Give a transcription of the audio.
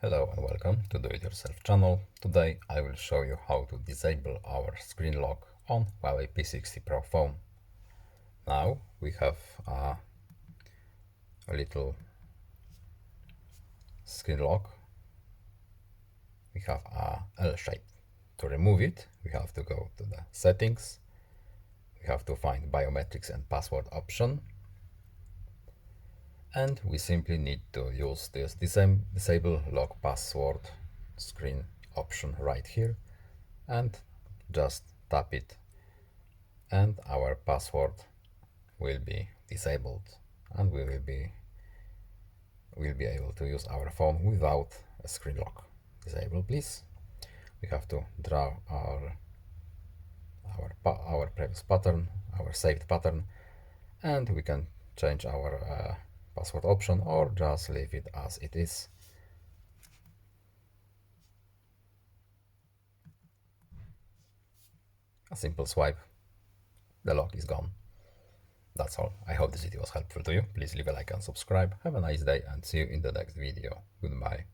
Hello and welcome to Do It Yourself channel. Today I will show you how to disable our screen lock on HUAWEI P60 Pro phone. Now we have a little screen lock. We have a L shape. To remove it, we have to go to the settings. We have to find biometrics and password option. And we simply need to use this disable lock password screen option right here and just tap it, and our password will be disabled and we will be able to use our phone without a screen lock. Disable, please. We have to draw our previous pattern, our saved pattern, and we can change our password option or just leave it as it is. A simple swipe, the lock is gone. That's all. I hope this video was helpful to you. Please leave a like and subscribe. Have a nice day and see you in the next video. Goodbye.